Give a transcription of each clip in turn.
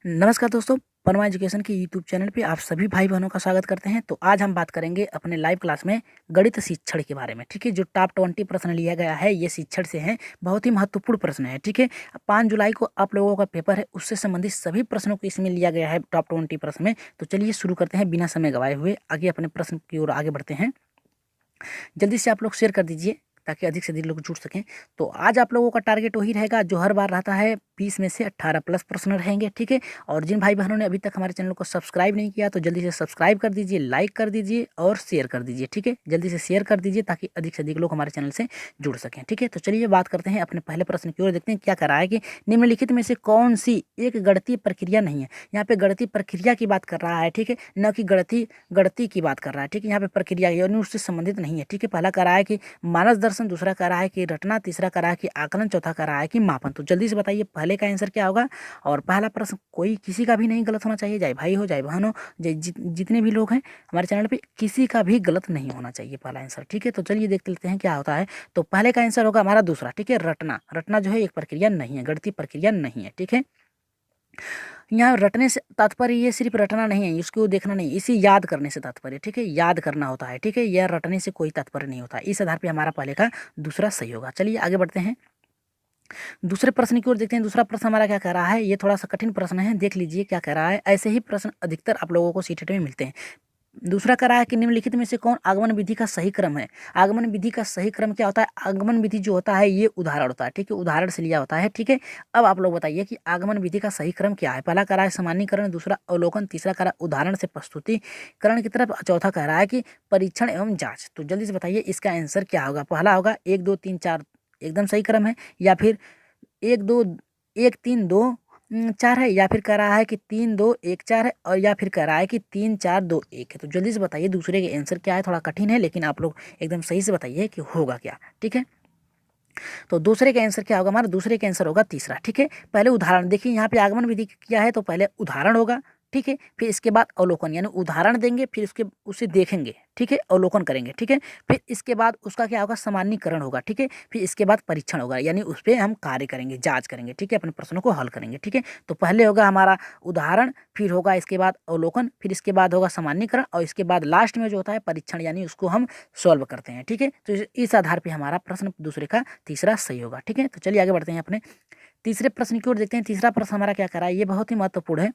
नमस्कार दोस्तों, परमा एजुकेशन के यूट्यूब चैनल पे आप सभी भाई बहनों का स्वागत करते हैं। तो आज हम बात करेंगे अपने लाइव क्लास में गणित शिक्षण के बारे में। ठीक है, जो टॉप 20 प्रश्न लिया गया है ये शिक्षण से हैं, बहुत ही महत्वपूर्ण प्रश्न है। ठीक है, 5 जुलाई को आप लोगों का पेपर है, उससे संबंधित सभी प्रश्नों को इसमें लिया गया है टॉप 20 प्रश्न में। तो चलिए शुरू करते हैं बिना समय गवाए हुए, आगे अपने प्रश्न की ओर आगे बढ़ते हैं। जल्दी से आप लोग शेयर कर दीजिए ताकि अधिक से अधिक लोग जुड़ सकें। तो आज आप लोगों का टारगेट वही रहेगा जो हर बार रहता है, 20 में से 18 प्लस प्रश्न रहेंगे। ठीक है, और जिन भाई बहनों ने अभी तक हमारे चैनल को सब्सक्राइब नहीं किया तो जल्दी से सब्सक्राइब कर दीजिए, लाइक कर दीजिए और शेयर कर दीजिए। ठीक है, जल्दी से शेयर कर दीजिए ताकि अधिक से अधिक लोग हमारे चैनल से जुड़ सकें। ठीक है, तो चलिए बात करते हैं अपने पहले प्रश्न की ओर। देखते हैं क्या कह रहा है कि निम्नलिखित में से कौन सी एक गणितीय प्रक्रिया नहीं है। यहाँ पे गणितीय प्रक्रिया की बात कर रहा है। ठीक है, न कि गणितीय की बात कर रहा है। ठीक है, यहाँ पे प्रक्रिया यानी उससे संबंधित नहीं है। ठीक है, पहला कह रहा है कि मानस दर्शन, दूसरा कह रहा है कि रटना, तीसरा कह रहा है कि आकलन, चौथा कह रहा है कि मापन। तो जल्दी से बताइए पहले का आंसर क्या होगा। और पहला प्रश्न कोई किसी का भी नहीं गलत होना चाहिए, चाहे भाई हो चाहे बहन हो, जितने भी लोग हैं हमारे चैनल पे, किसी का भी गलत नहीं होना चाहिए पहला आंसर। ठीक है, तो चलिए देख लेते हैं क्या होता है। तो पहले का आंसर होगा हमारा दूसरा। ठीक है, रटना। रटना जो है एक प्रक्रिया नहीं है, गणितीय प्रक्रिया नहीं है। ठीक है, यहाँ रटने से तात्पर्य ये सिर्फ रटना नहीं है, इसको देखना नहीं, इसे याद करने से तात्पर्य। ठीक है, याद करना होता है। ठीक है, यह रटने से कोई तात्पर्य नहीं होता। इस आधार पे हमारा पहले का दूसरा सही होगा। चलिए आगे बढ़ते हैं, दूसरे प्रश्न की ओर देखते हैं। दूसरा प्रश्न हमारा क्या कह रहा है, ये थोड़ा सा कठिन प्रश्न है, देख लीजिए क्या कह रहा है। ऐसे ही प्रश्न अधिकतर आप लोगों को सीटेट में मिलते हैं। दूसरा कह रहा है कि निम्नलिखित में से कौन आगमन विधि का सही क्रम है। आगमन विधि का सही क्रम क्या होता है। आगमन विधि जो होता है ये उदाहरण होता है। ठीक है, उदाहरण से लिया होता है। ठीक है, अब आप लोग बताइए कि आगमन विधि का सही क्रम क्या है। पहला कह रहा है सामान्यीकरण, दूसरा अवलोकन, तीसरा कह रहा है उदाहरण से प्रस्तुतिकरण की तरफ, चौथा कह रहा है कि परीक्षण एवं जांच। तो जल्दी से बताइए इसका आंसर क्या होगा। पहला होगा 1 2 3 4 एकदम सही क्रम है, या फिर 1 2 1 3 2 4 है, या फिर कह रहा है कि 3 2 1 4 है, और या फिर कह रहा है कि 3 4 2 1 है। तो जल्दी से बताइए दूसरे के आंसर क्या है। थोड़ा कठिन है लेकिन आप लोग एकदम सही से बताइए कि होगा क्या। ठीक है, तो दूसरे का आंसर क्या होगा हमारा। दूसरे का आंसर होगा तीसरा। ठीक है, पहले उदाहरण देखिए, यहाँ पे आगमन विधि क्या है तो पहले उदाहरण होगा। ठीक है, फिर इसके बाद अवलोकन, यानी उदाहरण देंगे, फिर उसके उसे देखेंगे। ठीक है, अवलोकन करेंगे। ठीक है, फिर इसके बाद उसका क्या होगा, सामान्यीकरण होगा। ठीक है, फिर इसके बाद परीक्षण होगा, यानी उस पर हम कार्य करेंगे, जांच करेंगे। ठीक है, अपने प्रश्नों को हल करेंगे। ठीक है, तो पहले होगा हमारा उदाहरण, फिर होगा इसके बाद अवलोकन, फिर इसके बाद होगा सामान्यीकरण, और इसके बाद लास्ट में जो होता है परीक्षण, यानी उसको हम सॉल्व करते हैं। ठीक है, तो इस आधार पर हमारा प्रश्न दूसरे का तीसरा सही होगा। ठीक है, तो चलिए आगे बढ़ते हैं अपने तीसरे प्रश्न की ओर देखते हैं। तीसरा प्रश्न हमारा क्या कर रहा है, ये बहुत ही महत्वपूर्ण है।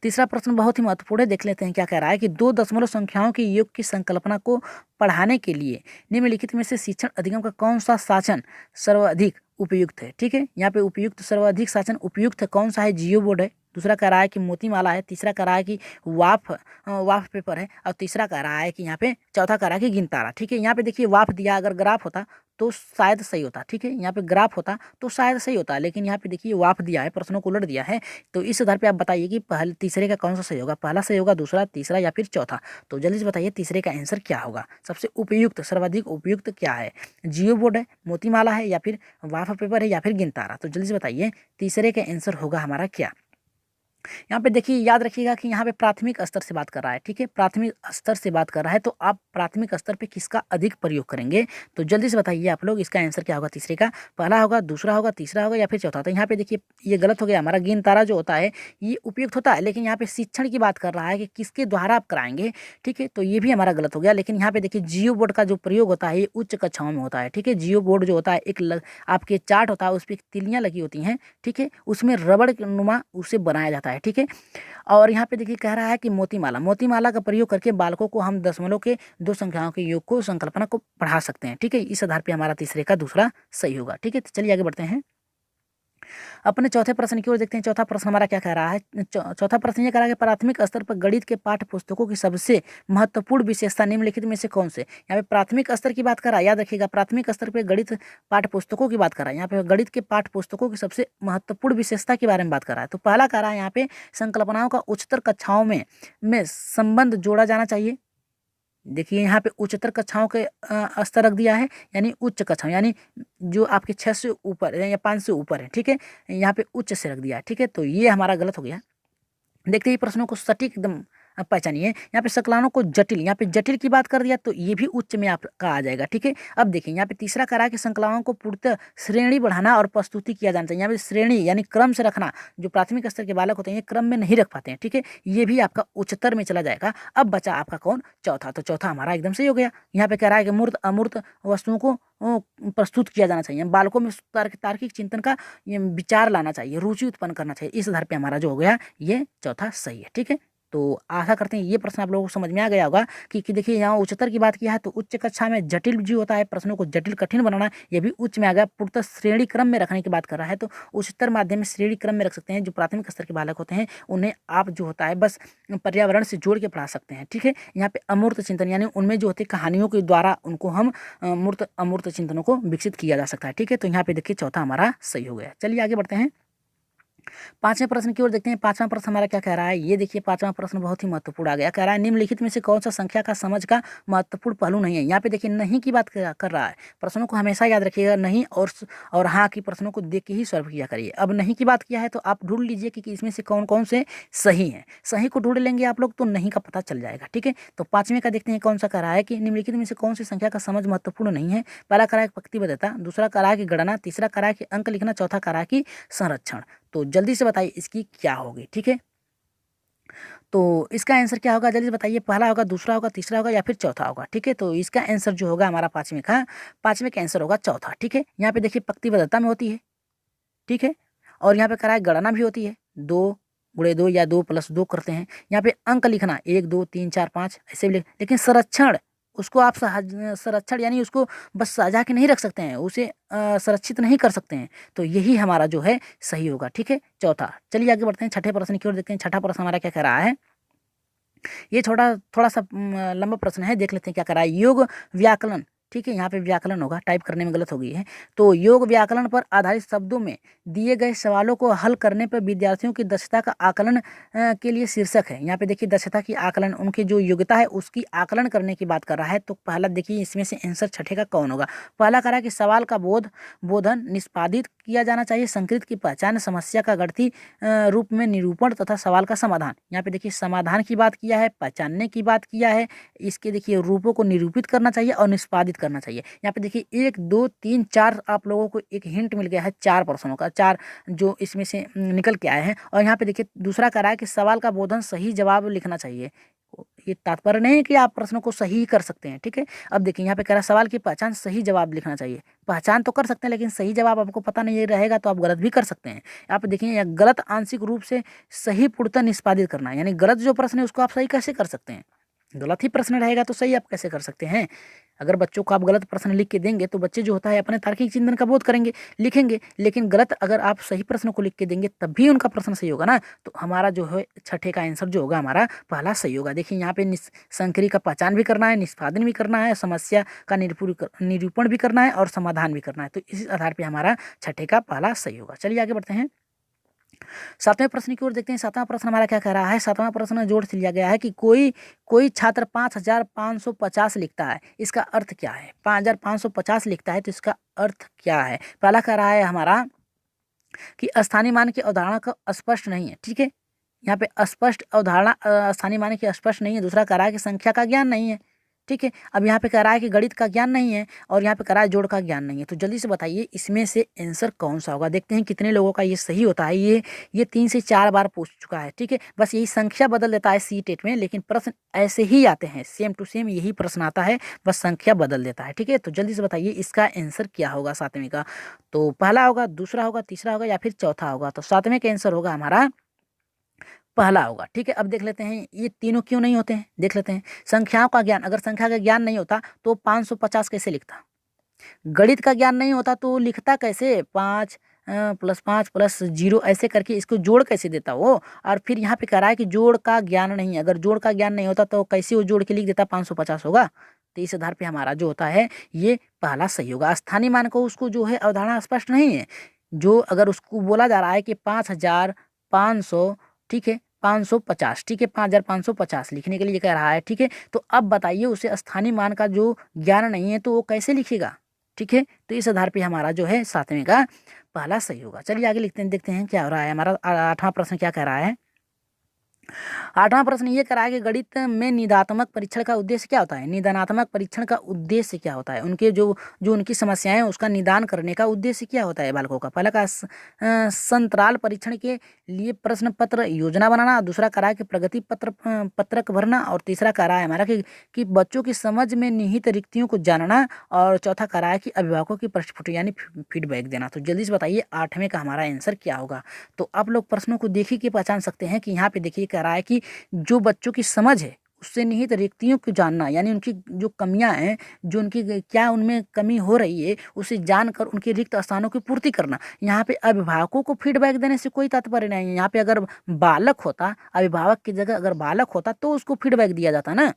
तीसरा प्रश्न बहुत ही महत्वपूर्ण है, देख लेते हैं क्या कह रहा है कि दो दशमलव संख्याओं के योग की संकल्पना को पढ़ाने के लिए निम्नलिखित में से शिक्षण अधिगम का कौन सा शासन सर्वाधिक उपयुक्त है। ठीक है, यहाँ पे उपयुक्त सर्वाधिक शासन उपयुक्त है कौन सा है, जियो बोर्ड है। दूसरा कह रहा है कि मोतीमाला है, तीसरा कह रहा है कि वाफ पेपर है, और तीसरा कह रहा है कि यहाँ पे, चौथा कह रहा है कि गिनतारा। ठीक है, यहाँ पे देखिए वाफ दिया, अगर ग्राफ होता तो शायद सही होता। ठीक है, यहाँ पे ग्राफ होता तो शायद सही होता, लेकिन यहाँ पे देखिए वाफ दिया है, प्रश्नों को उलट दिया है। तो इस आधार पे आप बताइए कि पहले तीसरे का कौन सा सही होगा, पहला सही होगा, दूसरा, तीसरा या फिर चौथा। तो जल्दी से बताइए तीसरे का आंसर क्या होगा, सबसे उपयुक्त सर्वाधिक उपयुक्त क्या है। जियो बोर्ड है, मोतीमाला है, या फिर वाफ पेपर है, या फिर गिनतारा। तो जल्दी से बताइए तीसरे का आंसर होगा हमारा क्या। यहाँ पे देखिए, याद रखिएगा कि यहाँ पे प्राथमिक स्तर से बात कर रहा है। ठीक है, प्राथमिक स्तर से बात कर रहा है, तो आप प्राथमिक स्तर पे किसका अधिक प्रयोग करेंगे। तो जल्दी से बताइए आप लोग इसका आंसर क्या होगा तीसरे का। पहला होगा, दूसरा होगा, तीसरा होगा, या फिर चौथा। तो यहाँ पे देखिए ये गलत हो गया हमारा। गिन तारा जो होता है ये उपयुक्त होता है, लेकिन यहाँ पे शिक्षण की बात कर रहा है कि किसके द्वारा आप कराएंगे। ठीक है, तो ये भी हमारा गलत हो गया। लेकिन यहाँ पे देखिए जियो बोर्ड का जो प्रयोग होता है ये उच्च कक्षाओं में होता है। ठीक है, जियो बोर्ड जो होता है आपके चार्ट होता है, उस पर तिलियाँ लगी होती हैं। ठीक है, उसमें रबड़ नुमा उसे बनाया जाता है। ठीक है, और यहाँ पे देखिए कह रहा है कि मोतीमाला, मोतीमाला का प्रयोग करके बालकों को हम दशमलव के दो संख्याओं के योग को, संकल्पना को पढ़ा सकते हैं। ठीक है, इस आधार पे हमारा तीसरे का दूसरा सही होगा। ठीक है, तो चलिए आगे बढ़ते हैं अपने चौथे प्रश्न की ओर देखते हैं। चौथा प्रश्न हमारा क्या कह रहा है। चौथा प्रश्न ये कह रहा है कि प्राथमिक स्तर पर गणित के पाठ्य पुस्तकों की सबसे महत्वपूर्ण विशेषता निम्नलिखित में से कौन से। यहाँ पे प्राथमिक स्तर की बात कर रहा है, याद रखिएगा प्राथमिक स्तर पर गणित पाठ्य पुस्तकों की बात कर रहा है। यहाँ पे गणित के पाठ्य पुस्तकों की सबसे महत्वपूर्ण विशेषता के बारे में बात कर रहा है। तो पहला कह रहा है यहाँ पे संकल्पनाओं का उच्चतर कक्षाओं में संबंध जोड़ा जाना चाहिए। देखिए यहाँ पे उच्चतर कक्षाओं के स्तर रख दिया है, यानी उच्च कक्षाओं, यानी जो आपके 6 से ऊपर है या 5 से ऊपर है। ठीक है, यहाँ पे उच्च से रख दिया है। ठीक है, तो ये हमारा गलत हो गया। देखते ही प्रश्नों को सटीक एकदम पहचानिए। यहाँ पे संकलनों को जटिल, यहाँ पे जटिल की बात कर दिया तो ये भी उच्च में आपका आ जाएगा। ठीक है, अब देखिए यहाँ पे तीसरा करा कि संकलनों को पूर्णतः श्रेणी बढ़ाना और प्रस्तुति किया जाना चाहिए। यहाँ पे श्रेणी यानी क्रम से रखना, जो प्राथमिक स्तर के बालक होते हैं ये क्रम में नहीं रख पाते हैं। ठीक है, ये भी आपका उच्चतर में चला जाएगा। अब बचा आपका कौन, चौथा। तो चौथा हमारा एकदम सही हो गया। यहाँ पे कह रहा है कि मूर्त अमूर्त वस्तुओं को प्रस्तुत किया जाना चाहिए, बालकों में तार्किक चिंतन का ये विचार लाना चाहिए, रुचि उत्पन्न करना चाहिए। इस आधार पे हमारा जो हो गया ये चौथा सही है। ठीक है, तो आशा करते हैं ये प्रश्न आप लोगों को समझ में आ गया होगा कि देखिए यहाँ उच्चतर की बात किया है तो उच्च कक्षा में जटिल जो होता है, प्रश्नों को जटिल कठिन बनाना, ये भी उच्च में आ गया। पूर्णतः श्रेणी क्रम में रखने की बात कर रहा है तो उच्चतर माध्यम में श्रेणी क्रम में रख सकते हैं। जो प्राथमिक स्तर के बालक होते हैं उन्हें आप जो होता है बस पर्यावरण से जोड़ के पढ़ा सकते हैं। ठीक है, यहाँ पे अमूर्त चिंतन यानी उनमें जो होते कहानियों के द्वारा उनको हम मूर्त अमूर्त चिंतनों को विकसित किया जा सकता है। ठीक है, तो यहाँ पे देखिए चौथा हमारा सही हो गया। चलिए आगे बढ़ते हैं, पांचवें प्रश्न की ओर देखते हैं। पांचवा प्रश्न हमारा क्या कह रहा है, ये देखिए पांचवा प्रश्न बहुत ही महत्वपूर्ण आ गया। कह रहा है निम्नलिखित में से कौन सा संख्या का समझ का महत्वपूर्ण पहलू नहीं है। यहाँ पे देखिए नहीं की बात कर रहा है। प्रश्नों को हमेशा याद रखिएगा, नहीं और हाँ की प्रश्नों को देख के ही सॉल्व किया करिए। अब नहीं की बात किया है तो आप ढूंढ लीजिए कि इसमें से कौन कौन से सही है। सही को ढूंढ लेंगे आप लोग तो नहीं का पता चल जाएगा। ठीक है, तो पांचवें का देखते हैं कौन सा कह रहा है कि निम्नलिखित में से कौन सी संख्या का समझ महत्वपूर्ण नहीं है। पहला करा है पंक्तिबद्धता, दूसरा करा है कि गणना, तीसरा करा है कि अंक लिखना, चौथा करा है कि संरक्षण। तो जल्दी से बताइए इसकी क्या होगी। ठीक है, तो इसका आंसर क्या होगा जल्दी से बताइए। पहला होगा, दूसरा होगा, तीसरा होगा या फिर चौथा होगा। ठीक है, तो इसका आंसर जो होगा हमारा पांचवें का आंसर होगा चौथा। ठीक है, यहाँ पे देखिए पंक्तिबद्धता में होती है। ठीक है, और यहाँ पे करा है गणना भी होती है, 2 × 2 या 2+2 करते हैं। यहाँ पे अंक लिखना 1 2 3 4 5 ऐसे भी लेकिन संरक्षण उसको आप संरक्षण यानी उसको बस सजा के नहीं रख सकते हैं, उसे संरक्षित नहीं कर सकते हैं। तो यही हमारा जो है सही होगा। ठीक है, चौथा। चलिए आगे बढ़ते हैं, छठे प्रश्न की ओर देखते हैं। छठा प्रश्न हमारा क्या कह रहा है, ये थोड़ा सा लंबा प्रश्न है, देख लेते हैं क्या कह रहा है। योग व्याकरण, ठीक है, यहाँ पे व्याकरण होगा, टाइप करने में गलत हो गई है। तो योग व्याकरण पर आधारित शब्दों में दिए गए सवालों को हल करने पर विद्यार्थियों की दक्षता का आकलन के लिए शीर्षक है। यहाँ पे देखिए दक्षता की आकलन, उनकी जो योग्यता है उसकी आकलन करने की बात कर रहा है। तो पहला देखिए इसमें से आंसर छठे का कौन होगा। पहला कह रहा है कि सवाल का बोधन निष्पादित किया जाना चाहिए, संस्कृत की पहचान, समस्या का गणितीय रूप में निरूपण तथा सवाल का समाधान। यहाँ पे देखिए समाधान की बात किया है, पहचानने की बात किया है, इसके देखिए रूपों को निरूपित करना चाहिए और निष्पादित करना चाहिए। यहाँ पे देखिए 1 2 3 4 आप लोगों को एक हिंट मिल गया है, 4 प्रश्नों का, 4 जो इसमें से निकल के आए हैं। और यहाँ पे देखिए दूसरा कह रहा है कि सवाल का बोधन सही जवाब लिखना चाहिए। ये तात्पर्य नहीं है कि आप प्रश्नों को सही ही कर सकते हैं। ठीक है, अब देखिए यहाँ पे कह रहा है सवाल की पहचान, सही जवाब लिखना चाहिए। पहचान तो कर सकते हैं लेकिन सही जवाब आपको पता नहीं रहेगा तो आप गलत भी कर सकते हैं। आप देखिए गलत आंशिक रूप से सही पूर्णतः निष्पादित करना है, यानी गलत जो प्रश्न है उसको आप सही कैसे कर सकते हैं। गलत ही प्रश्न रहेगा तो सही आप कैसे कर सकते हैं। अगर बच्चों को आप गलत प्रश्न लिख के देंगे तो बच्चे जो होता है अपने तार्किक चिंतन का बोध करेंगे, लिखेंगे, लेकिन गलत अगर आप सही प्रश्न को लिख के देंगे तब भी उनका प्रश्न सही होगा ना। तो हमारा जो है छठे का आंसर जो होगा हमारा पहला सही होगा। देखिए यहाँ पे संकरी का पहचान भी करना है, निष्पादन भी करना है, समस्या का निरूपण भी करना है और समाधान भी करना है। तो इस आधार पर हमारा छठे का पहला सही होगा। चलिए आगे बढ़ते हैं, सातवें प्रश्न की ओर देखते हैं। सातवां प्रश्न हमारा क्या कह रहा है, सातवां प्रश्न जोड़ से लिया गया है कि कोई छात्र 5550 लिखता है, इसका अर्थ क्या है। 5550 लिखता है तो इसका अर्थ क्या है। पहला कह रहा है हमारा कि स्थानीय मान की अवधारणा का स्पष्ट नहीं है। ठीक है, यहाँ पे स्पष्ट अवधारणा स्थानीय मान की स्पष्ट नहीं है। दूसरा कह रहा है कि संख्या का ज्ञान नहीं है। ठीक है, अब यहाँ पे कह रहा है कि गणित का ज्ञान नहीं है और यहाँ पे कह रहा है जोड़ का ज्ञान नहीं है। तो जल्दी से बताइए इसमें से आंसर कौन सा होगा। देखते हैं कितने लोगों का ये सही होता है। ये 3 से 4 बार पूछ चुका है। ठीक है, बस यही संख्या बदल देता है सी टेट में, लेकिन प्रश्न ऐसे ही आते हैं, सेम टू सेम यही प्रश्न आता है, बस संख्या बदल देता है। ठीक है, तो जल्दी से बताइए इसका आंसर क्या होगा सातवें का। तो पहला होगा, दूसरा होगा, तीसरा होगा या फिर चौथा होगा। तो सातवें का आंसर होगा हमारा पहला होगा। ठीक है, अब देख लेते हैं ये तीनों क्यों नहीं होते हैं, देख लेते हैं। संख्याओं का ज्ञान, अगर संख्या का ज्ञान नहीं होता तो 550 कैसे लिखता। गणित का ज्ञान नहीं होता तो लिखता कैसे 5 + 5 + 0 ऐसे करके इसको जोड़ कैसे देता वो। और फिर यहाँ पे कह रहा है कि जोड़ का ज्ञान नहीं है, अगर जोड़ का ज्ञान नहीं होता तो कैसे वो जोड़ के लिख देता 550 होगा। तो इस आधार पे हमारा जो होता है ये पहला सही होगा। स्थानीय मान को उसको जो है अवधारणा स्पष्ट नहीं है, जो अगर उसको बोला जा रहा है कि 5500, ठीक है 550, ठीक है 5550 लिखने के लिए कह रहा है। ठीक है, तो अब बताइए उसे स्थानीय मान का जो ज्ञान नहीं है तो वो कैसे लिखेगा। ठीक है, तो इस आधार पे हमारा जो है सातवें का पहला सही होगा। चलिए आगे लिखते हैं, देखते हैं क्या हो रहा है हमारा। आठवां प्रश्न क्या कह रहा है, 8वां प्रश्न ये करा है कि गणित में निदानात्मक परीक्षण का उद्देश्य क्या होता है। निदानात्मक परीक्षण का उद्देश्य क्या होता है, उनके जो जो उनकी समस्याएं हैं उसका निदान करने का उद्देश्य क्या होता है बालकों का। पहला का संतराल परीक्षण के लिए प्रश्न पत्र योजना बनाना, दूसरा करा है कि प्रगति पत्रक भरना, और तीसरा करा है हमारा कि बच्चों की समझ में निहित रिक्तियों को जानना, और चौथा करा है कि अभिभावकों की प्रश्नपुटी यानी फीडबैक देना। तो जल्दी से बताइए 8वें का हमारा आंसर क्या होगा। तो आप लोग प्रश्नों को देखिए कि पहचान सकते हैं कि यहाँ पे देखिए कह रहा है कि जो बच्चों की समझ है उससे निहित रिक्तियों को जानना, यानी उनकी जो कमियां हैं, जो उनकी क्या उनमें कमी हो रही है उसे जानकर उनके रिक्त स्थानों की पूर्ति करना। यहाँ पे अभिभावकों को फीडबैक देने से कोई तात्पर्य नहीं है। यहाँ पे अगर बालक होता, अभिभावक की जगह अगर बालक होता तो उसको फीडबैक दिया जाता ना।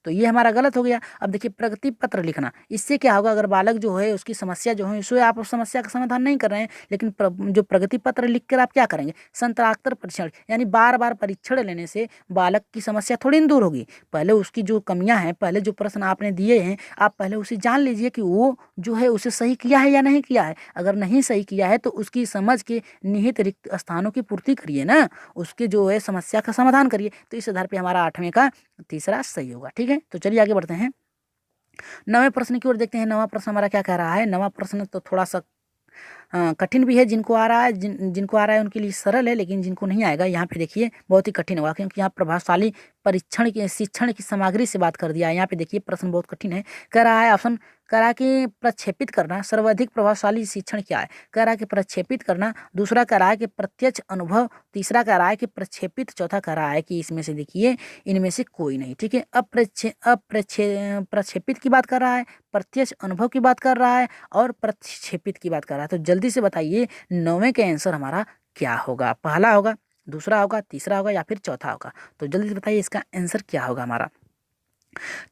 तो ये हमारा गलत हो गया। अब देखिए प्रगति पत्र लिखना, इससे क्या होगा, अगर बालक जो है उसकी समस्या जो है उससे आप उस समस्या का समाधान नहीं कर रहे हैं, लेकिन जो प्रगति पत्र लिख कर आप क्या करेंगे, संतराक्तर परीक्षण, यानी बार बार परीक्षण लेने से बालक की समस्या थोड़ी ना दूर होगी। पहले उसकी जो कमियां हैं, पहले जो प्रश्न आपने दिए हैं, आप पहले उसे जान लीजिए कि वो जो है उसे सही किया है या नहीं किया है। अगर नहीं सही किया है तो उसकी समझ के निहित रिक्त स्थानों की पूर्ति करिए ना, उसके जो है समस्या का समाधान करिए। तो इस आधार पर हमारा 8वें का तीसरा सही होगा। ठीक है, तो चलिए आगे बढ़ते हैं 9वें प्रश्न की ओर देखते हैं। 9वां प्रश्न हमारा क्या कह रहा है। 9वां प्रश्न तो थोड़ा सा कठिन भी है। जिनको आ रहा है जिनको आ रहा है उनके लिए सरल है, लेकिन जिनको नहीं आएगा यहाँ पे देखिए बहुत ही कठिन होगा, क्योंकि यहाँ प्रभावशाली परीक्षण की शिक्षण की सामग्री से बात कर दिया है। यहाँ पे देखिए प्रश्न बहुत कठिन है। कह रहा है ऑप्शन, कह रहा है कि प्रक्षेपित करना सर्वाधिक प्रभावशाली शिक्षण क्या है। कह रहा है कि प्रक्षेपित करना, दूसरा कह रहा है कि प्रत्यक्ष अनुभव, तीसरा कह रहा है कि प्रक्षेपित, चौथा कह रहा है कि इसमें से देखिए इनमें से कोई नहीं। ठीक है, प्रक्षेपित की बात कर रहा है, प्रत्यक्ष अनुभव की बात कर रहा है, और प्रक्षेपित की बात कर रहा है। तो जल्दी से बताइए 9वें का आंसर हमारा क्या होगा। पहला होगा, दूसरा होगा, तीसरा होगा, या फिर चौथा होगा। तो जल्दी से बताइए इसका आंसर क्या होगा हमारा।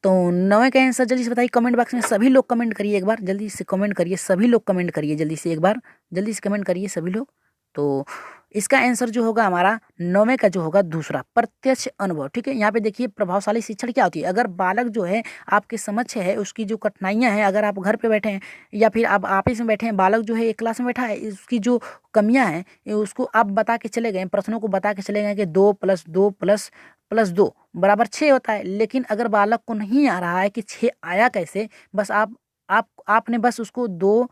तो 9वें का आंसर जल्दी से बताइए कमेंट बॉक्स में। सभी लोग कमेंट करिए, एक बार जल्दी से कमेंट करिए, सभी लोग कमेंट करिए जल्दी से, एक बार जल्दी से कमेंट करिए सभी लोग। तो इसका आंसर जो होगा हमारा 9वें का जो होगा दूसरा, प्रत्यक्ष अनुभव। ठीक है, यहाँ पे देखिए प्रभावशाली शिक्षण क्या होती है। अगर बालक जो है आपके समझ है, उसकी जो कठिनाइयाँ हैं, अगर आप घर पे बैठे हैं या फिर आप ऑफिस में बैठे हैं, बालक जो है एक क्लास में बैठा है, उसकी जो कमियाँ हैं उसको आप बता के चले गए, प्रश्नों को बता के चले गए कि 2+2+2 = 6 होता है। लेकिन अगर बालक को नहीं आ रहा है कि 6 आया कैसे, बस आपने बस उसको दो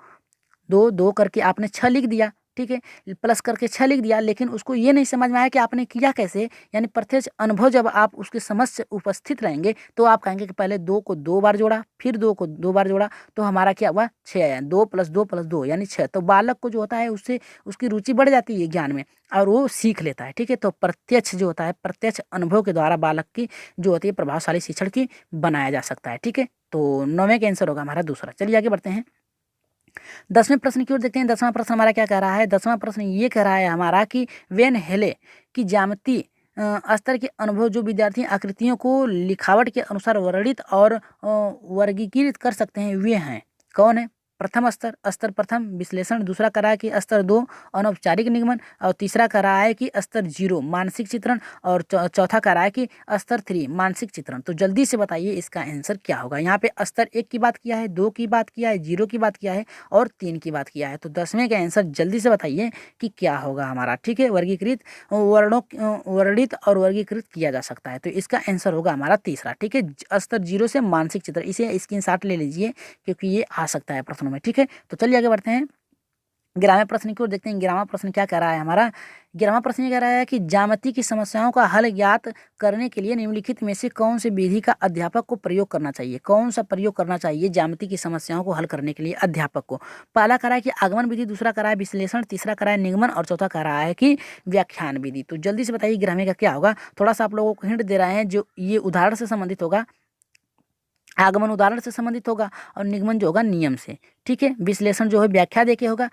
दो दो करके आपने 6 लिख दिया। ठीक है, प्लस करके 6 लिख दिया, लेकिन उसको ये नहीं समझ में आया कि आपने किया कैसे। यानी प्रत्यक्ष अनुभव जब आप उसके समझ से उपस्थित रहेंगे तो आप कहेंगे कि पहले 2 को 2 बार जोड़ा, फिर 2 को 2 बार जोड़ा, तो हमारा क्या हुआ, 6 आया। 2+2+2 यानी 6। तो बालक को जो होता है उससे उसकी रुचि बढ़ जाती है ज्ञान में, और वो सीख लेता है। ठीक है, तो प्रत्यक्ष जो होता है, प्रत्यक्ष अनुभव के द्वारा बालक की जो होती है प्रभावशाली शिक्षण की बनाया जा सकता है। ठीक है, तो 9वें का आंसर होगा हमारा दूसरा। चलिए आगे बढ़ते हैं 10वें प्रश्न की ओर देखते हैं। 10वां प्रश्न हमारा क्या कह रहा है। 10वां प्रश्न ये कह रहा है हमारा कि वेन हेले की ज्यामिति स्तर के अनुभव जो विद्यार्थी आकृतियों को लिखावट के अनुसार वर्णित और वर्गीकृत कर सकते हैं वे हैं। कौन है। प्रथम स्तर, स्तर प्रथम विश्लेषण, दूसरा कह रहा है कि स्तर 2 अनौपचारिक निगमन, और तीसरा कह रहा है कि स्तर 0 मानसिक चित्रण, और चौथा कह रहा है कि स्तर 3 मानसिक चित्रण। तो जल्दी से बताइए इसका आंसर क्या होगा। यहाँ पे स्तर 1 की बात किया है, 2 की बात किया है, 0 की बात किया है, और 3 की बात किया है। तो 10वें का आंसर जल्दी से बताइए कि क्या होगा हमारा। ठीक है, वर्गीकृत वर्णों वर्णित और वर्गीकृत किया जा सकता है। तो इसका आंसर होगा हमारा तीसरा। ठीक है, स्तर 0 से मानसिक चित्र, इसे स्क्रीनशॉट ले लीजिए क्योंकि ये आ सकता है प्रश्नों में। ठीक है, तो चलिए आगे बढ़ते हैं 11वें प्रश्न की ओर देखते हैं। 11वां प्रश्न क्या कह रहा है हमारा। 11वां प्रश्न ये कह रहा है कि ज्यामिति की समस्याओं का हल ज्ञात करने के लिए निम्नलिखित में से कौन सी विधि का अध्यापक को प्रयोग करना चाहिए। कौन सा प्रयोग करना चाहिए ज्यामिति की समस्याओं को हल करने के लिए अध्यापक को। पहला कह रहा है कि आगमन विधि, दूसरा कह रहा है विश्लेषण, तीसरा कह रहा है निगमन, और चौथा कह रहा है कि व्याख्यान विधि। तो जल्दी से बताइए 11वें का क्या होगा। थोड़ा सा आप लोगों को हिंट दे रहे हैं, जो ये उदाहरण से संबंधित होगा, आगमन उदाहरण से संबंधित होगा, और निगमन जो होगा नियम से। ठीक है, विश्लेषण जो है व्याख्या देके होगा,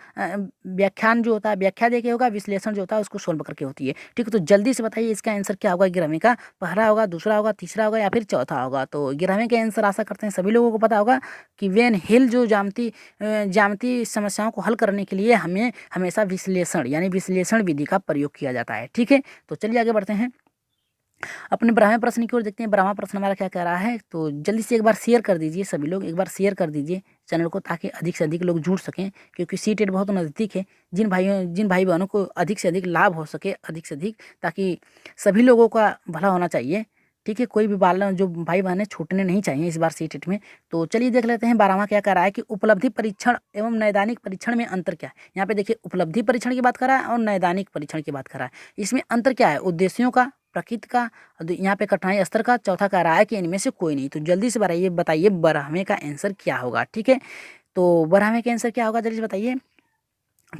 व्याख्यान जो होता है व्याख्या देके होगा, विश्लेषण जो होता है उसको सोल्व करके होती है। ठीक है, तो जल्दी से बताइए इसका आंसर क्या होगा 11वें का। पहला होगा, दूसरा होगा, तीसरा होगा, या फिर चौथा होगा। तो 11वें का आंसर आशा करते हैं सभी लोगों को पता होगा कि वेन हिल जो ज्यामिति समस्याओं को हल करने के लिए हमें हमेशा विश्लेषण यानी विश्लेषण विधि का प्रयोग किया जाता है। ठीक है, तो चलिए आगे बढ़ते हैं अपने 12वें प्रश्न की ओर देखते हैं। 12वां प्रश्न हमारा क्या कह रहा है। तो जल्दी से एक बार शेयर कर दीजिए, सभी लोग एक बार शेयर कर दीजिए, चैनल को, ताकि अधिक से अधिक लोग जुड़ सकें, क्योंकि सीटेट बहुत नज़दीक है। जिन भाई बहनों को अधिक से अधिक लाभ हो सके, अधिक से अधिक, ताकि सभी लोगों का भला होना चाहिए, ठीक है। कोई भी जो भाई बहनें छूटने नहीं चाहिए इस बार सीटेट में। तो चलिए देख लेते हैं 12वां क्या कर रहा है कि उपलब्धि परीक्षण एवं नैदानिक परीक्षण में अंतर क्या है। यहाँ पे देखिए उपलब्धि परीक्षण की बात कर रहा है और नैदानिक परीक्षण की बात कर रहा है। इसमें अंतर क्या है? उद्देश्यों का, प्रकृति का, यहाँ पे कठिनाई स्तर का, चौथा कह रहा है कि इनमें से कोई नहीं। तो जल्दी से बताइए 12वें का आंसर क्या होगा, ठीक है। तो 12वें का आंसर क्या होगा, जल्दी से बताइए।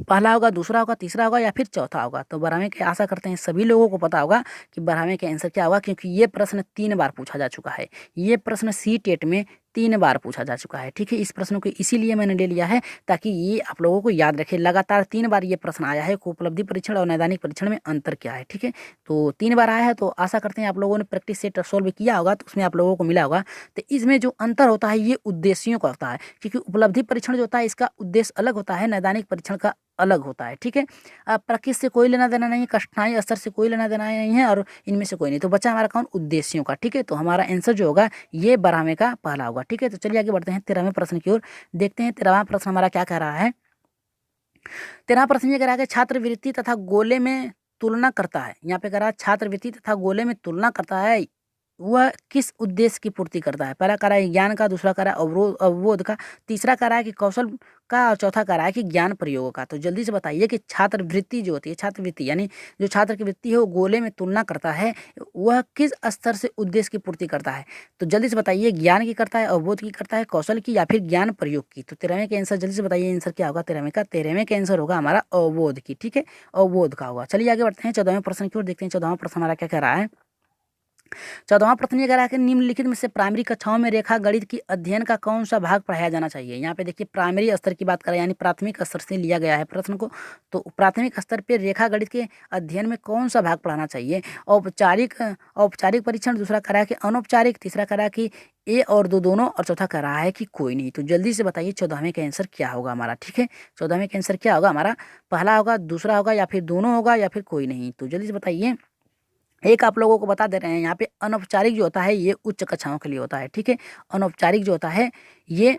पहला होगा, दूसरा होगा, तीसरा होगा या फिर चौथा होगा। तो 12वें के आशा करते हैं सभी लोगों को पता होगा कि 12वें के आंसर क्या होगा, क्योंकि ये प्रश्न 3 बार पूछा जा चुका है। ये प्रश्न सीटेट में 3 बार पूछा जा चुका है, ठीक है। इस प्रश्न को इसीलिए मैंने ले लिया है ताकि ये आप लोगों को याद रखे। लगातार 3 बार ये प्रश्न आया है कि उपलब्धि परीक्षण और नैदानिक परीक्षण में अंतर क्या है, ठीक है। तो 3 बार आया है, तो आशा करते हैं आप लोगों ने प्रैक्टिस सेट सॉल्व किया होगा, तो उसमें आप लोगों को मिला होगा। तो इसमें जो अंतर होता है ये उद्देश्यों का होता है, क्योंकि उपलब्धि परीक्षण जो होता है इसका उद्देश्य अलग होता है, नैदानिक परीक्षण का अलग होता है, ठीक है। प्रकृति से कोई लेना देना नहीं है, कठिनाई स्तर से कोई लेना देना नहीं है, और इनमें से कोई नहीं। तो बच्चा हमारा कौन? उद्देश्यों का, ठीक है। तो हमारा आंसर जो होगा ये 12वें का पहला होगा, ठीक है। तो चलिए आगे बढ़ते हैं 13वें प्रश्न की ओर। देखते हैं 13वां प्रश्न हमारा क्या कह रहा है। 13वां प्रश्न ये कह रहा है कि छात्रवृत्ति तथा गोले में तुलना करता है। यहाँ पे कह रहा है छात्रवृत्ति तथा गोले में तुलना करता है, वह किस उद्देश्य की पूर्ति करता है? पहला कह रहा है ज्ञान का, दूसरा कह रहा है अवबोध का, तीसरा कह रहा है कि कौशल का, और चौथा कह रहा है कि ज्ञान प्रयोग का। तो जल्दी से बताइए कि छात्रवृत्ति जो होती है, छात्रवृत्ति यानी जो छात्र की वृत्ति है वो गोले में तुलना करता है, वह किस स्तर से उद्देश्य की पूर्ति करता है? तो जल्दी से बताइए, ज्ञान की करता है, अवबोध की करता है, कौशल की, या फिर ज्ञान प्रयोग की? तो 13वें के आंसर जल्दी से बताइए, आंसर क्या होगा 13वें का? 13वें के आंसर होगा हमारा अवबोध की, ठीक है, अवबोध का होगा। चलिए आगे बढ़ते हैं 14वें प्रश्न की ओर। देखते हैं 14वां प्रश्न हमारा क्या कह रहा है। 14वां प्रश्न ये कह रहा है कि निम्नलिखित में से प्राइमरी कक्षाओं में रेखा गणित की अध्ययन का कौन सा भाग पढ़ाया जाना चाहिए? यहाँ पे देखिए प्राइमरी स्तर की बात करें, यानी प्राथमिक स्तर से लिया गया है प्रश्न को। तो प्राथमिक स्तर पे रेखा गणित के अध्ययन में कौन सा भाग पढ़ाना चाहिए? औपचारिक परीक्षण, दूसरा कह रहा है कि अनौपचारिक, तीसरा कह रहा है कि ए और दो दोनों, और चौथा कह रहा है कि कोई नहीं। तो जल्दी से बताइए 14वें का आंसर क्या होगा हमारा, ठीक है। 14वें का आंसर क्या होगा हमारा? पहला होगा, दूसरा होगा, या फिर दोनों होगा, या फिर कोई नहीं? तो जल्दी से बताइए। एक आप लोगों को बता दे रहे हैं यहाँ पे, अनौपचारिक जो होता है ये उच्च कक्षाओं के लिए होता है, ठीक है। अनौपचारिक जो होता है ये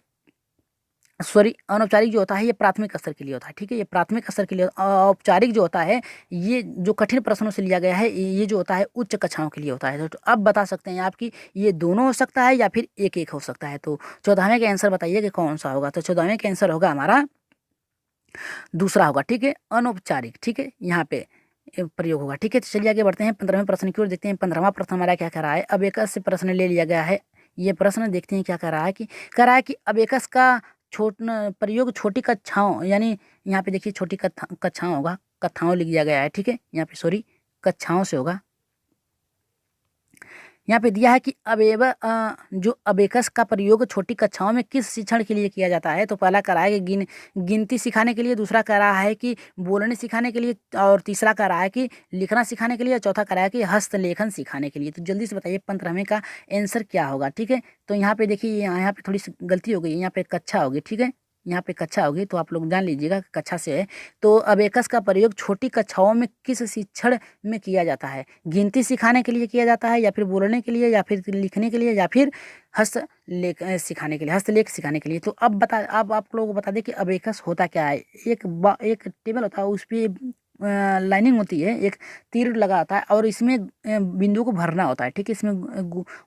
अनौपचारिक जो होता है ये प्राथमिक स्तर के लिए होता है, ठीक है। ये प्राथमिक स्तर के लिए। औपचारिक जो होता है ये जो कठिन प्रश्नों से लिया गया है, ये जो होता है उच्च कक्षाओं के लिए होता है। तो अब बता सकते हैं आपकी ये दोनों हो सकता है या फिर एक एक हो सकता है। तो 14वें का आंसर बताइए कि कौन सा होगा। तो 14वें का आंसर होगा हमारा दूसरा होगा, ठीक है, अनौपचारिक, ठीक है, यहाँ पे प्रयोग होगा, ठीक है। तो चलिए आगे बढ़ते हैं 15वें प्रश्न की ओर। देखते हैं 15वां प्रश्न हमारा क्या कह रहा है। अबेकस से प्रश्न ले लिया गया है ये प्रश्न। देखते हैं क्या कह रहा है कि अबेकस का प्रयोग छोटी कक्षाओं, यानी यहाँ पे देखिए छोटी कक्षाओं होगा, कक्षाओं लिख दिया गया है, ठीक है। यहाँ पे सॉरी कक्षाओं से होगा। यहाँ पे दिया है कि जो अबेकस का प्रयोग छोटी कक्षाओं में किस शिक्षण के लिए किया जाता है? तो पहला कह रहा है कि गिनती सिखाने के लिए, दूसरा कह रहा है कि बोलने सिखाने के लिए, और तीसरा कह रहा है कि लिखना सिखाने के लिए, चौथा कह रहा है कि हस्तलेखन सिखाने के लिए। तो जल्दी से बताइए 15वें का आंसर क्या होगा, ठीक है। तो यहाँ पे देखिए यहाँ पे थोड़ी सी गलती हो गई, यहाँ पे कक्षा होगी, ठीक है, यहाँ पे कक्षा होगी, तो आप लोग जान लीजिएगा कक्षा से है। तो अबेकस का प्रयोग छोटी कक्षाओं में किस शिक्षण में किया जाता है? गिनती सिखाने के लिए किया जाता है, या फिर बोलने के लिए, या फिर लिखने के लिए, या फिर हस्तलेख सिखाने के लिए, हस्तलेख सिखाने के लिए? तो अब आप लोगों को बता दें कि अबेकस होता क्या है। एक टेबल होता है, उस पर लाइनिंग होती है, एक तीर लगा होता है, और इसमें बिंदु को भरना होता है, ठीक है। इसमें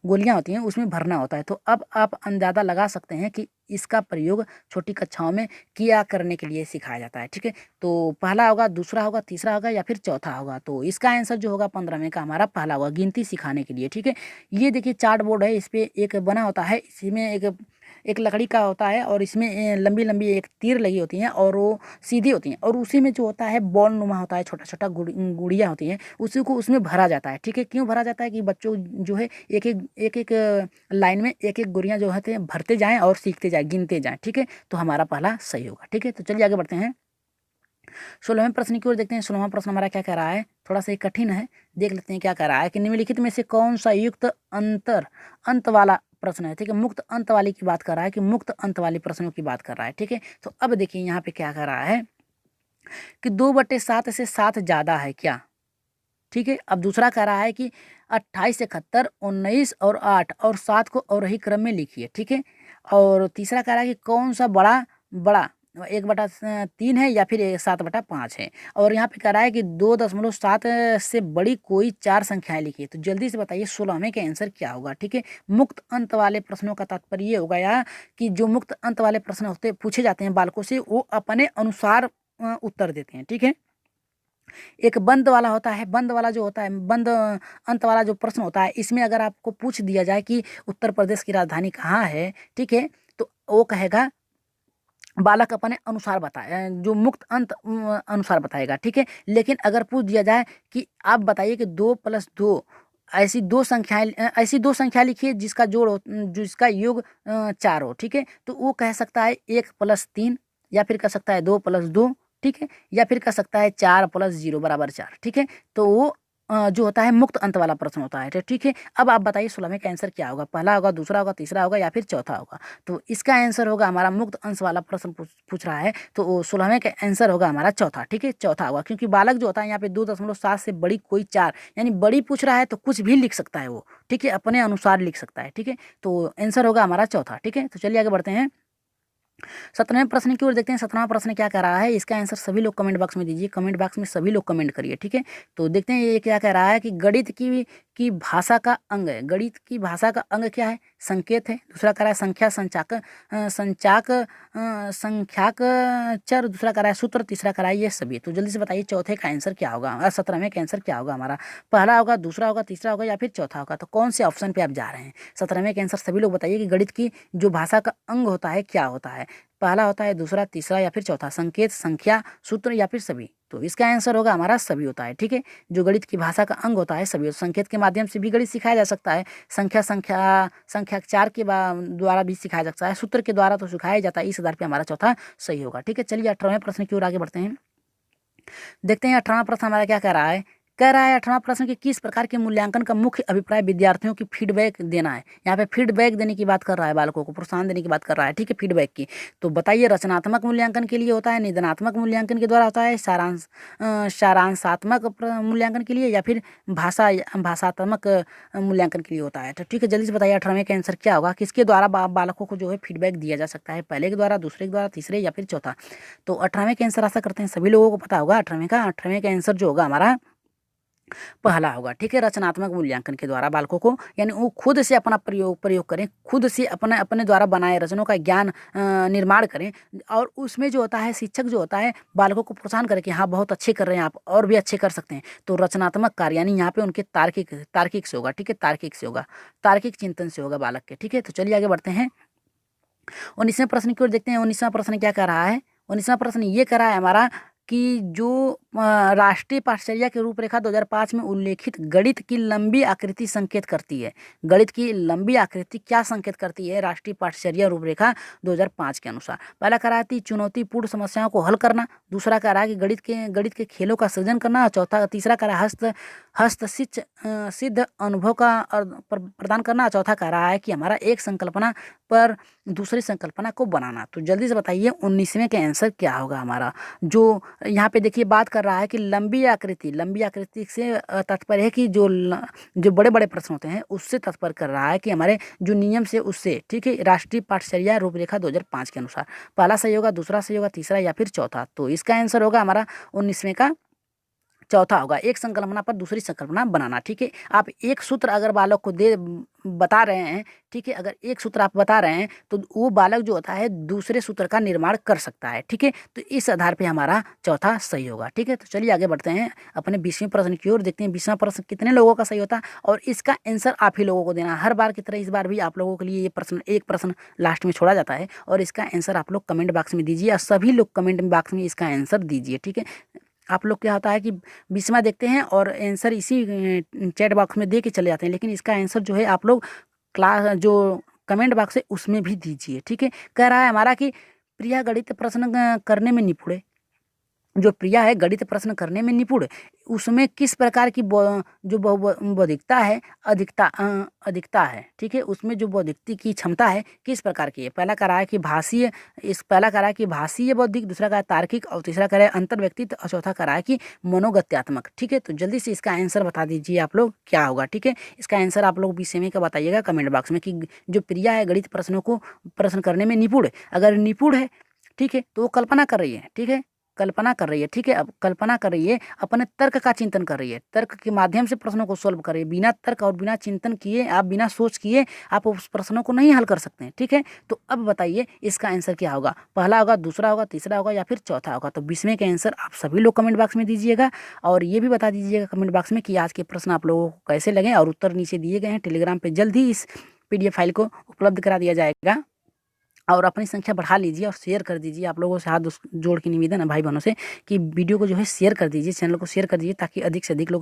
गोलियां होती हैं, उसमें भरना होता है। तो अब आप अंदाज़ा लगा सकते हैं कि इसका प्रयोग छोटी कक्षाओं में किया करने के लिए सिखाया जाता है, ठीक है। तो पहला होगा, दूसरा होगा, तीसरा होगा, या फिर चौथा होगा? तो इसका आंसर जो होगा 15वें का हमारा पहला होगा, गिनती सिखाने के लिए, ठीक है। ये देखिए चार्ट बोर्ड है, इस पर एक बना होता है, इसमें एक लकड़ी का होता है, और इसमें लंबी लंबी एक तीर लगी होती हैं, और वो सीधी होती हैं, और उसी में जो होता है बॉल नुमा होता है, छोटा छोटा गुड़िया होती हैं, उसी को उसमें भरा जाता है, ठीक है। क्यों भरा जाता है? कि बच्चों जो है एक एक लाइन में एक एक गुड़िया जो है भरते जाएं और सीखते जाएं, गिनते जाएं, ठीक है। तो हमारा पहला सही होगा, ठीक है। तो चलिए आगे बढ़ते हैं 16वें प्रश्न की ओर। देखते हैं 16वां प्रश्न हमारा क्या कह रहा है। थोड़ा सा कठिन है, देख लेते हैं क्या कह रहा है कि निम्नलिखित में से कौन सा युक्त अंत वाला प्रश्न है, ठीक है। मुक्त अंत वाली की बात कर रहा है, कि मुक्त अंत वाली प्रश्नों की बात कर रहा है, ठीक है। तो अब देखिए यहाँ पे क्या कह रहा है कि 2/7 से 7 ज्यादा है क्या, ठीक है। अब दूसरा कह रहा है कि 28, 71, 19 और 8 और 7 को अवरोही क्रम में लिखिए, ठीक है। और तीसरा कह रहा है कि कौन सा बड़ा बड़ा 1/3 है या फिर 7/5 है। और यहाँ पे कह रहा है कि 2.7 से बड़ी कोई 4 संख्याएं लिखिए। तो जल्दी से बताइए 16वें का आंसर क्या होगा। ठीक है, मुक्त अंत वाले प्रश्नों का तात्पर्य ये होगा या कि जो मुक्त अंत वाले प्रश्न होते पूछे जाते हैं बालकों से, वो अपने अनुसार उत्तर देते हैं। ठीक है, एक बंद वाला होता है, बंद वाला जो होता है, बंद अंत वाला जो प्रश्न होता है, इसमें अगर आपको पूछ दिया जाए कि उत्तर प्रदेश की राजधानी कहाँ है, ठीक है, तो वो कहेगा बालक अपने अनुसार बताए, जो मुक्त अंत अनुसार बताएगा। ठीक है, लेकिन अगर पूछ दिया जाए कि आप बताइए कि 2+2 ऐसी दो संख्या लिखिए जिसका जोड़ हो, जिसका योग 4 हो। ठीक है, तो वो कह सकता है 1+3, या फिर कह सकता है 2+2। ठीक है, या फिर कह सकता है 4+0 = 4। ठीक है, तो वो जो होता है मुक्त अंत वाला प्रश्न होता है। ठीक है, अब आप बताइए 16वें का आंसर क्या होगा। पहला होगा, दूसरा होगा, तीसरा होगा या फिर चौथा होगा। तो इसका आंसर होगा हमारा, मुक्त अंश वाला प्रश्न पूछ रहा है तो 16वें का आंसर होगा हमारा चौथा। ठीक है, चौथा होगा, क्योंकि बालक जो होता है यहाँ पे 2.7 से बड़ी कोई 4, यानी बड़ी पूछ रहा है तो कुछ भी लिख सकता है वो। ठीक है, अपने अनुसार लिख सकता है। ठीक है, तो आंसर होगा हमारा चौथा। ठीक है, तो चलिए आगे बढ़ते हैं 17वें प्रश्न की ओर देखते हैं। 17वां प्रश्न क्या कह रहा है, इसका आंसर सभी लोग कमेंट बॉक्स में दीजिए। कमेंट बॉक्स में सभी लोग कमेंट करिए। ठीक है, तो देखते हैं ये क्या कह रहा है कि गणित की भाषा का अंग है। गणित की भाषा का अंग क्या है, संकेत है। दूसरा कह रहा है संख्या संचाक संख्याक चर। दूसरा कह रहा है सूत्र। तीसरा कह रहा है ये सभी। तो जल्दी से बताइए चौथे का आंसर क्या होगा, 17वें का आंसर क्या होगा हमारा। पहला होगा, दूसरा होगा, तीसरा होगा या फिर चौथा होगा। तो कौन से ऑप्शन पे आप जा रहे हैं। 17वें का आंसर सभी लोग बताइए कि गणित की जो भाषा का अंग होता है क्या होता है। पहला होता है, दूसरा, तीसरा या फिर चौथा, संकेत, संख्या, सूत्र या फिर सभी। तो इसका आंसर होगा हमारा सभी होता है। ठीक है, जो गणित की भाषा का अंग होता है सभी। संकेत के माध्यम से भी गणित सिखाया जा सकता है। संख्या 4 के द्वारा भी सिखाया जा सकता है। सूत्र के द्वारा तो सिखाया जाता है। इस आधार पे हमारा चौथा सही होगा। ठीक है, चलिए 18वें प्रश्न की ओर आगे बढ़ते हैं। देखते हैं 18वां प्रश्न हमारा क्या कह रहा है। कह रहा है 18वां प्रश्न कि किस प्रकार के मूल्यांकन का मुख्य अभिप्राय विद्यार्थियों की फीडबैक देना है। यहाँ पे फीडबैक देने की बात कर रहा है, बालकों को प्रोत्साहन देने की बात कर रहा है। ठीक है, फीडबैक की। तो बताइए रचनात्मक मूल्यांकन के लिए होता है, निदानात्मक मूल्यांकन के द्वारा होता है, सारांशात्मक मूल्यांकन के लिए, या फिर भाषात्मक मूल्यांकन के लिए होता है। तो ठीक है, जल्दी से बताइए 18वें का आंसर क्या होगा। किसके द्वारा बालकों को जो है फीडबैक दिया जा सकता है, पहले के द्वारा, दूसरे के द्वारा, तीसरे या फिर चौथा। तो 18वें का आंसर आशा करते हैं सभी लोगों को पता होगा। 18वें का आंसर जो होगा हमारा पहला होगा। ठीक है, रचनात्मक मूल्यांकन के द्वारा बालकों को, यानी वो खुद से अपना प्रयोग करें, खुद से अपने अपने द्वारा बनाए रचनों का ज्ञान निर्माण करें। और उसमें जो होता है शिक्षक जो होता है बालकों को प्रोत्साहन करे कि हाँ बहुत अच्छे कर रहे हैं आप, और भी अच्छे कर सकते हैं। तो रचनात्मक कार्य यानी यहाँ पे उनके तार्किक से होगा। ठीक है, तार्किक से होगा, तार्किक चिंतन से होगा बालक के। ठीक है, तो चलिए आगे बढ़ते हैं 19वें प्रश्न की ओर देखते हैं। 19वां प्रश्न क्या कह रहा है। 19वां प्रश्न ये कह रहा है हमारा कि जो राष्ट्रीय पाठचर्या के रूपरेखा 2005 में उल्लेखित गणित की लंबी आकृति संकेत करती है। गणित की लंबी आकृति क्या संकेत करती है राष्ट्रीय पाठचर्या रूपरेखा 2005 के अनुसार। पहला कह रहा है चुनौतीपूर्ण समस्याओं को हल करना। दूसरा कह रहा है कि गणित के खेलों का सृजन करना। तीसरा कह रहा है सिद्ध अनुभव का प्रदान करना। चौथा कह रहा है कि हमारा एक संकल्पना पर दूसरी संकल्पना को बनाना। तो जल्दी से बताइए 19वें का आंसर क्या होगा हमारा। जो यहाँ पे देखिए बात कर रहा है कि लंबी आकृति से तात्पर्य है कि जो बड़े बड़े प्रश्न होते हैं उससे तात्पर्य कर रहा है कि हमारे जो नियम से उससे। ठीक है, राष्ट्रीय पाठचर्या रूपरेखा 2005 के अनुसार। पहला सही होगा, दूसरा सही होगा, तीसरा या फिर चौथा। तो इसका आंसर होगा हमारा 19वें का चौथा होगा, एक संकल्पना पर दूसरी संकल्पना बनाना। ठीक है, आप एक सूत्र अगर बालक को बता रहे हैं, ठीक है, अगर एक सूत्र आप बता रहे हैं तो वो बालक जो होता है दूसरे सूत्र का निर्माण कर सकता है। ठीक है, तो इस आधार पे हमारा चौथा सही होगा। ठीक है, तो चलिए आगे बढ़ते हैं अपने 20वें प्रश्न की ओर। देखते हैं 20वां प्रश्न कितने लोगों का सही होता है, और इसका आंसर आप ही लोगों को देना है। हर बार की तरह इस बार भी आप लोगों के लिए ये एक प्रश्न लास्ट में छोड़ा जाता है, और इसका आंसर आप लोग कमेंट बॉक्स में दीजिए, और सभी लोग कमेंट बॉक्स में इसका आंसर दीजिए। ठीक है, आप लोग क्या होता है कि 20वां देखते हैं और आंसर इसी चैट बॉक्स में दे के चले जाते हैं, लेकिन इसका आंसर जो है आप लोग क्लास जो कमेंट बॉक्स है उसमें भी दीजिए। ठीक है, कह रहा है हमारा कि प्रिया गणित प्रश्न करने में निपुण जो प्रिया है गणित प्रश्न करने में निपुण, उसमें किस प्रकार की जो बौद्धिकता है अधिकता है। ठीक है, उसमें जो बौद्धिकता की क्षमता है किस प्रकार की है। पहला कह रहा है कि भाषीय, पहला कह रहा है कि भाषीय बौद्धिक, दूसरा कह रहा है तार्किक, और तीसरा कह रहा है अंतर व्यक्तित्व, और चौथा कह रहा है कि मनोगत्यात्मक। ठीक है, तो जल्दी से इसका आंसर बता दीजिए आप लोग क्या होगा। ठीक है, इसका आंसर आप लोग 20 सेमी का बताइएगा कमेंट बॉक्स में कि जो प्रिया है गणित प्रश्नों को प्रश्न करने में निपुण है। अगर निपुण है, ठीक है, तो वो कल्पना कर रही है। ठीक है, कल्पना कर रही है। ठीक है, अब कल्पना कर रही है, अपने तर्क का चिंतन कर रही है, तर्क के माध्यम से प्रश्नों को सॉल्व कर रही है। बिना तर्क और बिना चिंतन किए, आप बिना सोच किए आप उस प्रश्नों को नहीं हल कर सकते हैं। ठीक है, तो अब बताइए इसका आंसर क्या होगा। पहला होगा, दूसरा होगा, तीसरा होगा या फिर चौथा होगा। तो 20वें का आंसर आप सभी लोग कमेंट बॉक्स में दीजिएगा, और ये भी बता दीजिएगा कमेंट बॉक्स में कि आज के प्रश्न आप लोगों को कैसे लगे, और उत्तर नीचे दिए गए हैं। टेलीग्राम पर जल्द ही इस PDF फाइल को उपलब्ध करा दिया जाएगा, और अपनी संख्या बढ़ा लीजिए और शेयर कर दीजिए। आप लोगों से हाथ जोड़ के निवेदन है भाई बहनों से कि वीडियो को जो है शेयर कर दीजिए, चैनल को शेयर कर दीजिए, ताकि अधिक से अधिक लोग